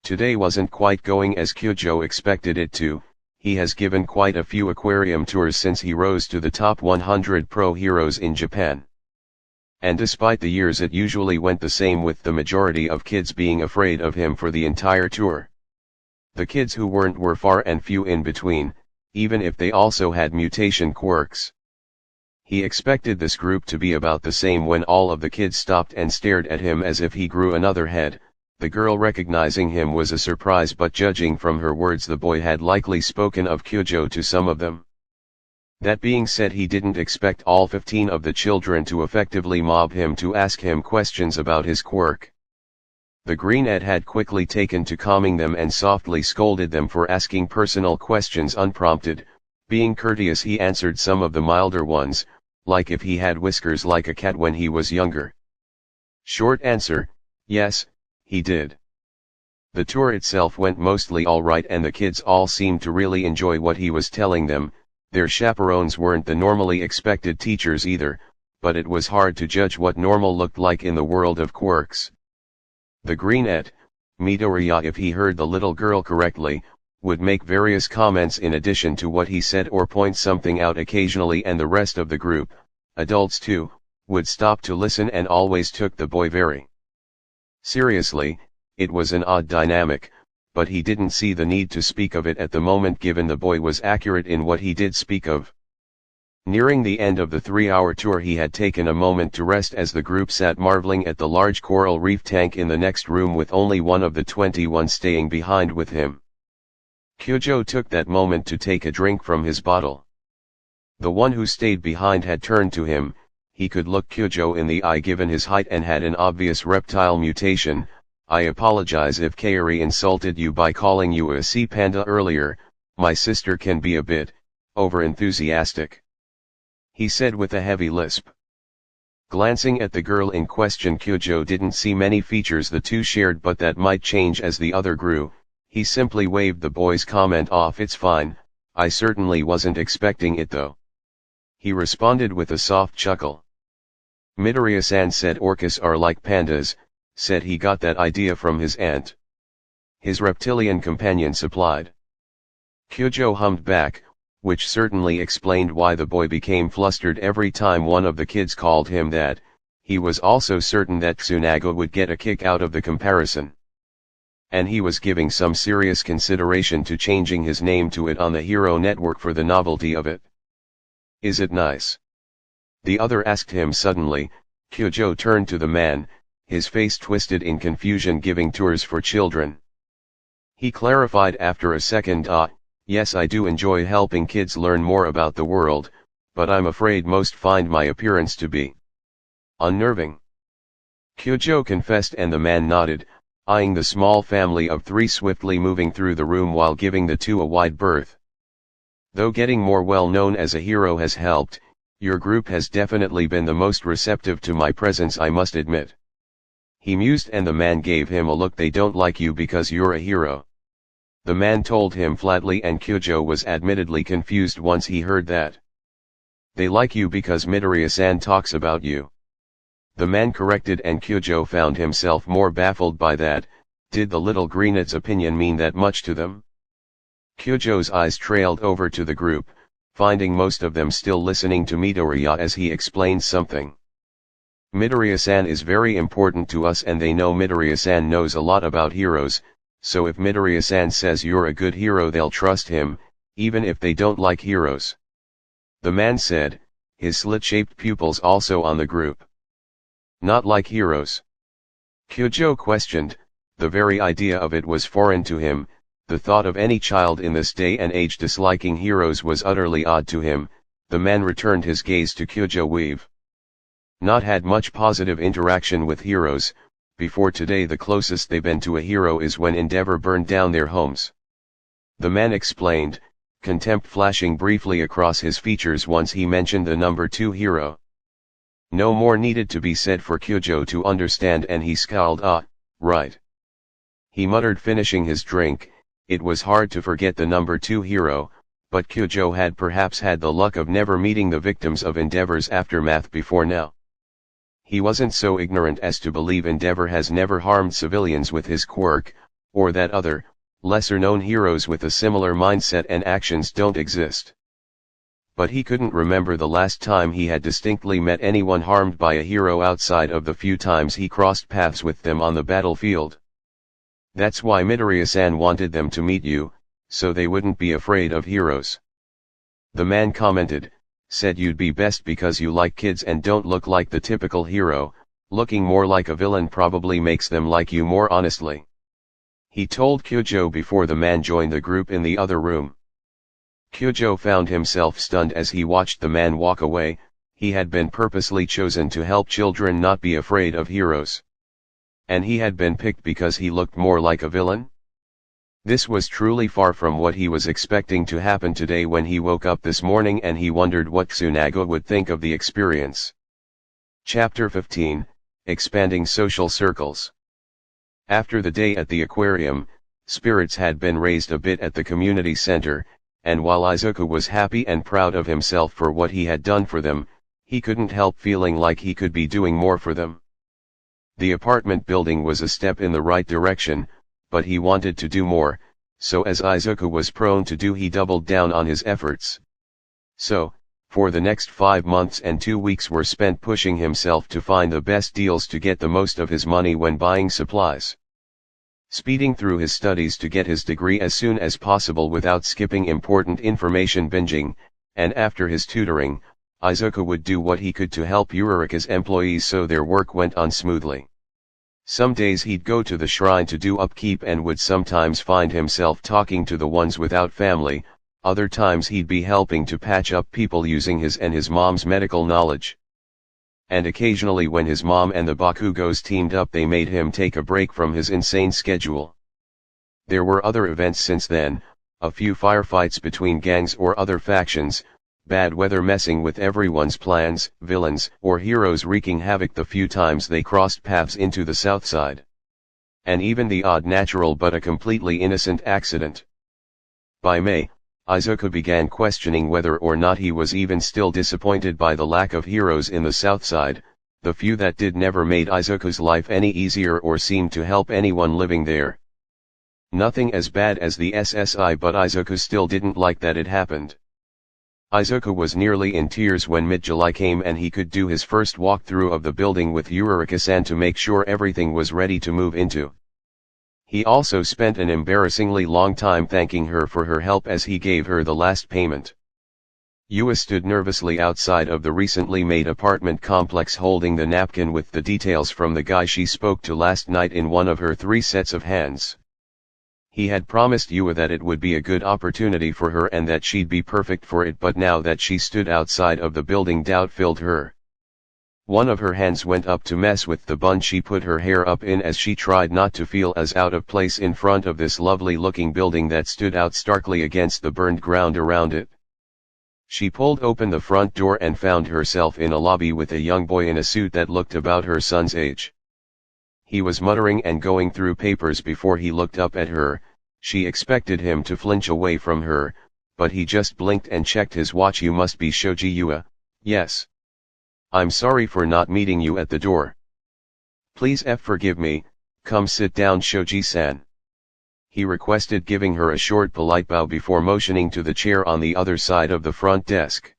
Speaker 2: Today wasn't quite going as Kyojo expected it to. He has given quite a few aquarium tours since he rose to the top 100 pro heroes in Japan. And despite the years, it usually went the same, with the majority of kids being afraid of him for the entire tour. The kids who weren't were far and few in between, even if they also had mutation quirks. He expected this group to be about the same when all of the kids stopped and stared at him as if he grew another head. The girl, recognizing him, was a surprise, but judging from her words, the boy had likely spoken of Kyojo to some of them. That being said, he didn't expect all 15 of the children to effectively mob him to ask him questions about his quirk. The greenette had quickly taken to calming them and softly scolded them for asking personal questions unprompted. Being courteous, he answered some of the milder ones, like if he had whiskers like a cat when he was younger. Short answer: yes, he did. The tour itself went mostly alright, and the kids all seemed to really enjoy what he was telling them. Their chaperones weren't the normally expected teachers either, but it was hard to judge what normal looked like in the world of quirks. The greenette, Midoriya, if he heard the little girl correctly, would make various comments in addition to what he said, or point something out occasionally, and the rest of the group, adults too, would stop to listen and always took the boy very seriously. It was an odd dynamic, but he didn't see the need to speak of it at the moment, given the boy was accurate in what he did speak of. Nearing the end of the 3-hour tour, he had taken a moment to rest as the group sat marveling at the large coral reef tank in the next room, with only one of the 21 staying behind with him. Kyojo took that moment to take a drink from his bottle. The one who stayed behind had turned to him. He could look Kyojo in the eye given his height and had an obvious reptile mutation. "I apologize if Kaori insulted you by calling you a sea panda earlier. My sister can be a bit over-enthusiastic," he said with a heavy lisp. Glancing at the girl in question, Kyojo didn't see many features the two shared, but that might change as the other grew. He simply waved the boy's comment off. "It's fine, I certainly wasn't expecting it though," he responded with a soft chuckle. Midoriya-san said orcas are like pandas, said he got that idea from his aunt. his reptilian companion supplied. Kyojo hummed back, which certainly explained why the boy became flustered every time one of the kids called him that. He was also certain that Tsunaga would get a kick out of the comparison. And he was giving some serious consideration to changing his name to it on the Hero Network for the novelty of it. Is it nice? The other asked him suddenly. Kyojo turned to the man, his face twisted in confusion, giving tours for children. He clarified after a second, yes, I do enjoy helping kids learn more about the world, but I'm afraid most find my appearance to be unnerving. Kyojo confessed, and the man nodded, eyeing the small family of three swiftly moving through the room while giving the two a wide berth. Though getting more well known as a hero has helped, your group has definitely been the most receptive to my presence, I must admit. He mused, and the man gave him a look. They don't like you because you're a hero. The man told him flatly, and Kyojo was admittedly confused once he heard that. They like you because Midoriya-san talks about you. The man corrected, and Kyojo found himself more baffled by that. Did the little greenet's opinion mean that much to them? Kyojo's eyes trailed over to the group, finding most of them still listening to Midoriya as he explained something. Midoriya-san is very important to us, and they know Midoriya-san knows a lot about heroes, so if Midoriya-san says you're a good hero, they'll trust him, even if they don't like heroes. The man said, his slit-shaped pupils also on the group. Not like heroes? Kyojo questioned. The very idea of it was foreign to him. The thought of any child in this day and age disliking heroes was utterly odd to him. The man returned his gaze to Kyojo. We've not had much positive interaction with heroes. Before today, the closest they've been to a hero is when Endeavor burned down their homes. The man explained, contempt flashing briefly across his features once he mentioned the number 2 hero. No more needed to be said for Kyojo to understand, and he scowled. Right. He muttered, finishing his drink. It was hard to forget the number 2 hero, but Kyojo had perhaps had the luck of never meeting the victims of Endeavor's aftermath before now. He wasn't so ignorant as to believe Endeavor has never harmed civilians with his quirk, or that other, lesser-known heroes with a similar mindset and actions don't exist. But he couldn't remember the last time he had distinctly met anyone harmed by a hero outside of the few times he crossed paths with them on the battlefield. That's why Midoriya-san wanted them to meet you, so they wouldn't be afraid of heroes. The man commented, said you'd be best because you like kids and don't look like the typical hero. Looking more like a villain probably makes them like you more honestly. He told Kyojo before the man joined the group in the other room. Kyojo found himself stunned as he watched the man walk away. He had been purposely chosen to help children not be afraid of heroes. And he had been picked because he looked more like a villain? This was truly far from what he was expecting to happen today when he woke up this morning, and he wondered what Tsunaga would think of the experience. Chapter 15, Expanding Social Circles. After the day at the aquarium, spirits had been raised a bit at the community center, and while Izuku was happy and proud of himself for what he had done for them, he couldn't help feeling like he could be doing more for them. The apartment building was a step in the right direction, but he wanted to do more, so as Izuku was prone to do, he doubled down on his efforts. So, for the next 5 months and 2 weeks were spent pushing himself to find the best deals to get the most of his money when buying supplies. Speeding through his studies to get his degree as soon as possible without skipping important information binging, and after his tutoring, Izuku would do what he could to help Eureka's employees so their work went on smoothly. Some days he'd go to the shrine to do upkeep and would sometimes find himself talking to the ones without family. Other times he'd be helping to patch up people using his and his mom's medical knowledge. And occasionally when his mom and the Bakugos teamed up, they made him take a break from his insane schedule. There were other events since then, a few firefights between gangs or other factions, bad weather messing with everyone's plans, villains or heroes wreaking havoc the few times they crossed paths into the south side. And even the odd natural but a completely innocent accident. By May, Izuku began questioning whether or not he was even still disappointed by the lack of heroes in the south side. The few that did never made Izuku's life any easier or seemed to help anyone living there. Nothing as bad as the SSI, but Izuku still didn't like that it happened. Izuku was nearly in tears when mid-July came and he could do his first walkthrough of the building with Yurika-san to make sure everything was ready to move into. He also spent an embarrassingly long time thanking her for her help as he gave her the last payment. Yua stood nervously outside of the recently made apartment complex holding the napkin with the details from the guy she spoke to last night in one of her 3 sets of hands. He had promised Yua that it would be a good opportunity for her and that she'd be perfect for it, but now that she stood outside of the building, doubt filled her. One of her hands went up to mess with the bun she put her hair up in as she tried not to feel as out of place in front of this lovely looking building that stood out starkly against the burned ground around it. She pulled open the front door and found herself in a lobby with a young boy in a suit that looked about her son's age. He was muttering and going through papers before he looked up at her. She expected him to flinch away from her, but he just blinked and checked his watch. "You must be Shoji Yua." "Yes. I'm sorry for not meeting you at the door." "Please forgive me, come sit down Shoji-san," he requested, giving her a short polite bow before motioning to the chair on the other side of the front desk.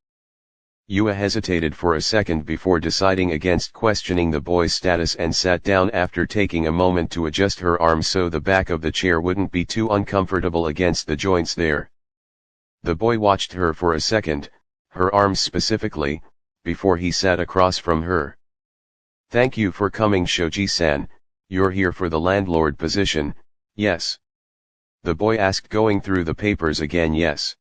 Speaker 2: Yua hesitated for a second before deciding against questioning the boy's status and sat down after taking a moment to adjust her arms so the back of the chair wouldn't be too uncomfortable against the joints there. The boy watched her for a second, her arms specifically, before he sat across from her. "Thank you for coming Shoji-san, you're here for the landlord position, yes?" the boy asked, going through the papers again. "Yes,"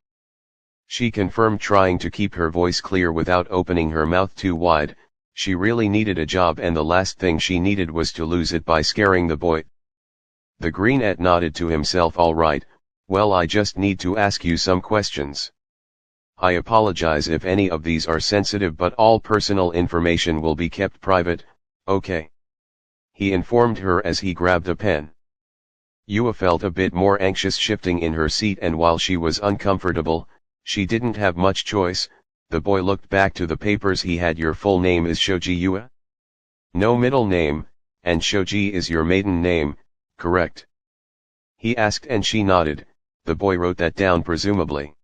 Speaker 2: she confirmed, trying to keep her voice clear without opening her mouth too wide. She really needed a job and the last thing she needed was to lose it by scaring the boy. The greenette nodded to himself. "All right, well, I just need to ask you some questions. I apologize if any of these are sensitive, but all personal information will be kept private, okay?" he informed her as he grabbed a pen. Yua felt a bit more anxious shifting in her seat, and while she was uncomfortable, she didn't have much choice. The boy looked back to the papers he had. "Your full name is Shoji Yua? No middle name, and Shoji is your maiden name, correct?" he asked, and she nodded. The boy wrote that down presumably.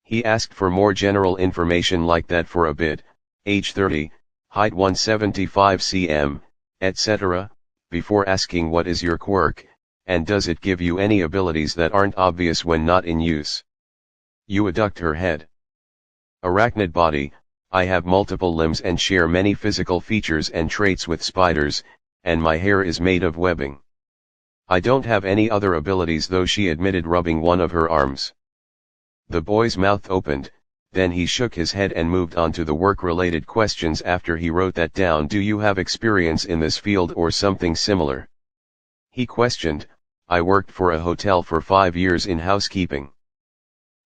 Speaker 2: He asked for more general information like that for a bit: age 30, height 175 cm, etc., before asking what is your quirk, and does it give you any abilities that aren't obvious when not in use. Yua ducked her head. "Arachnid body, I have multiple limbs and share many physical features and traits with spiders, and my hair is made of webbing. I don't have any other abilities though," she admitted, rubbing one of her arms. The boy's mouth opened, then he shook his head and moved on to the work-related questions after he wrote that down. "Do you have experience in this field or something similar?" he questioned. "I worked for a hotel for 5 years in housekeeping,"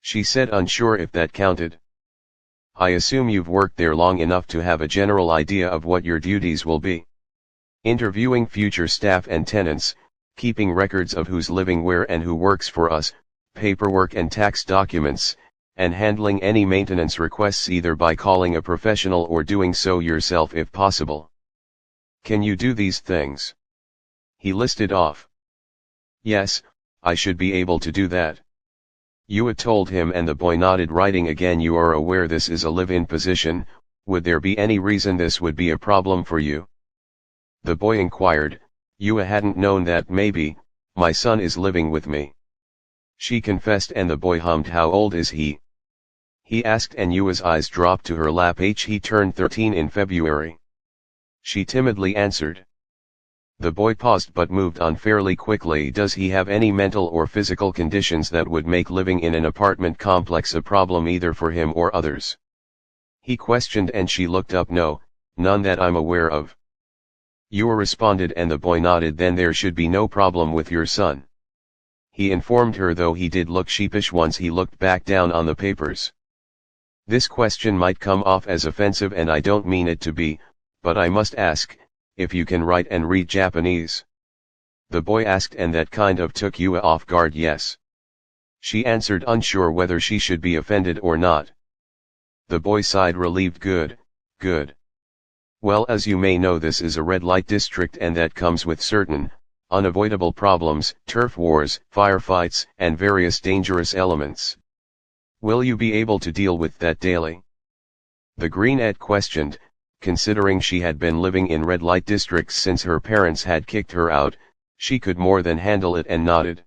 Speaker 2: she said, unsure if that counted. "I assume you've worked there long enough to have a general idea of what your duties will be. Interviewing future staff and tenants, keeping records of who's living where and who works for us, paperwork and tax documents, and handling any maintenance requests either by calling a professional or doing so yourself if possible. Can you do these things?" he listed off. "Yes, I should be able to do that," Yua told him, and the boy nodded, writing again. "You are aware this is a live-in position, would there be any reason this would be a problem for you?" the boy inquired. Yua hadn't known that. "Maybe, my son is living with me," she confessed, and the boy hummed. "How old is he?" he asked, and Yua's eyes dropped to her lap. "He turned 13 in February," she timidly answered. The boy paused but moved on fairly quickly. "Does he have any mental or physical conditions that would make living in an apartment complex a problem either for him or others?" he questioned, and she looked up. "No, none that I'm aware of," Yua responded, and the boy nodded. "Then there should be no problem with your son," he informed her, though he did look sheepish once he looked back down on the papers. "This question might come off as offensive, and I don't mean it to be, but I must ask, if you can write and read Japanese?" the boy asked, and that kind of took Yua off guard. "Yes," she answered, unsure whether she should be offended or not. The boy sighed, relieved. Good, good. Well, as you may know, this is a red light district, and that comes with certain unavoidable problems, turf wars, firefights, and various dangerous elements. Will you be able to deal with that daily? The greenette questioned, considering she had been living in red light districts since her parents had kicked her out. She could more than handle it and nodded.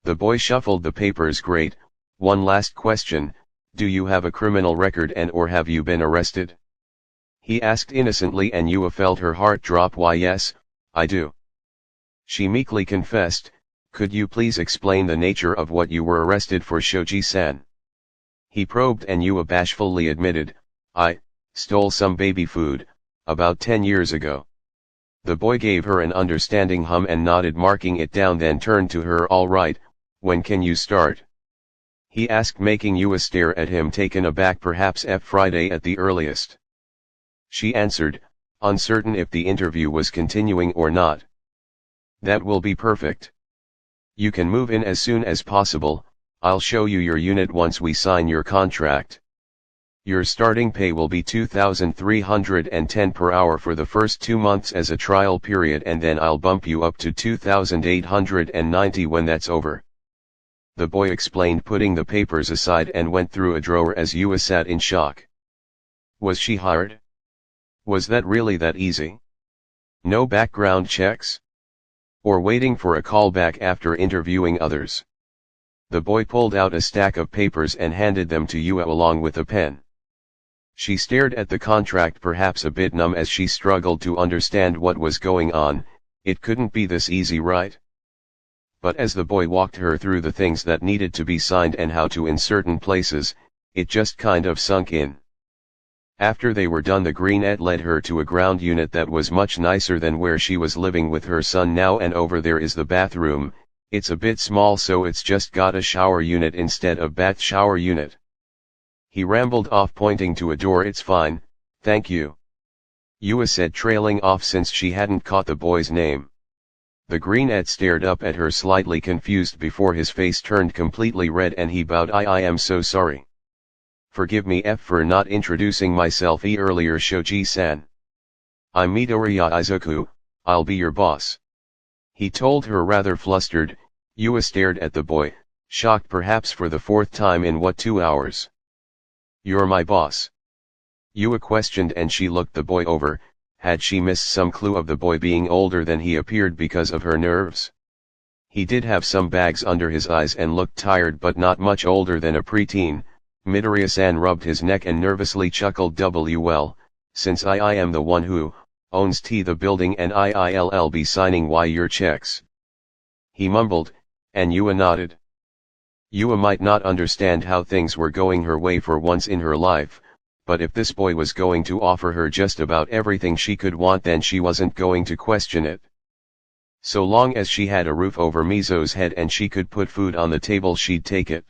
Speaker 2: The boy shuffled the papers. Great, one last question, do you have a criminal record or have you been arrested? He asked innocently, and Yua felt her heart drop. Why yes, I do. She meekly confessed. Could you please explain the nature of what you were arrested for, Shoji-san? He probed, and Yua bashfully admitted, I stole some baby food, about 10 years ago. The boy gave her an understanding hum and nodded, marking it down, then turned to her. All right, when can you start? He asked, making Yua stare at him, taken aback. Perhaps Friday at the earliest. She answered, uncertain if the interview was continuing or not. That will be perfect. You can move in as soon as possible. I'll show you your unit once we sign your contract. Your starting pay will be 2,310 per hour for the first 2 months as a trial period, and then I'll bump you up to 2,890 when that's over. The boy explained, putting the papers aside, and went through a drawer as Yua sat in shock. Was she hired? Was that really that easy? No background checks? Or waiting for a call back after interviewing others? The boy pulled out a stack of papers and handed them to Yua along with a pen. She stared at the contract, perhaps a bit numb as she struggled to understand what was going on. It couldn't be this easy, right? But as the boy walked her through the things that needed to be signed and how to in certain places, it just kind of sunk in. After they were done, the greenette led her to a ground unit that was much nicer than where she was living with her son now, and over there is the bathroom. It's a bit small, so it's just got a shower unit instead of bath shower unit. He rambled off, pointing to a door. It's fine, thank you, Yua said, trailing off since she hadn't caught the boy's name. The greenette stared up at her, slightly confused, before his face turned completely red and he bowed. I am so sorry. Forgive me for not introducing myself earlier, Shoji-san. I'm Midoriya Izuku, I'll be your boss. He told her, rather flustered. Yua stared at the boy, shocked perhaps for the 4th time in 2 hours. You're my boss? Yua questioned, and she looked the boy over. Had she missed some clue of the boy being older than he appeared because of her nerves? He did have some bags under his eyes and looked tired, but not much older than a preteen. Midoriya-san rubbed his neck and nervously chuckled. Well, since I am the one who owns the building and I'll be signing your checks. He mumbled, and Yua nodded. Yua might not understand how things were going her way for once in her life, but if this boy was going to offer her just about everything she could want, then she wasn't going to question it. So long as she had a roof over Mizo's head and she could put food on the table, she'd take it.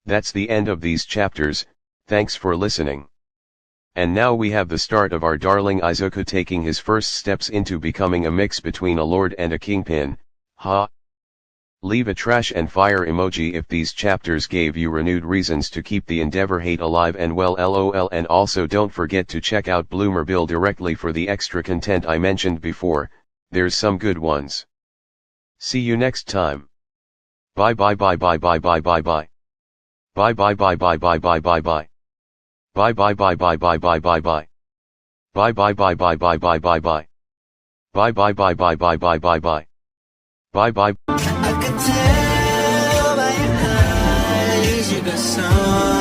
Speaker 2: That's the end of these chapters. Thanks for listening. And now we have the start of our darling Izuku taking his first steps into becoming a mix between a lord and a kingpin. Ha! Leave a trash and fire emoji if these chapters gave you renewed reasons to keep the Endeavor hate alive and well, lol. And also don't forget to check out BloomerBill directly for the extra content I mentioned before. There's some good ones. See you next time. Bye bye bye bye bye bye bye bye. Bye bye bye bye bye bye bye bye. Bye bye bye bye bye bye bye bye. Bye bye bye bye bye bye bye bye. Bye bye bye bye bye bye bye bye. Bye bye.
Speaker 1: I can tell by your eyes you got some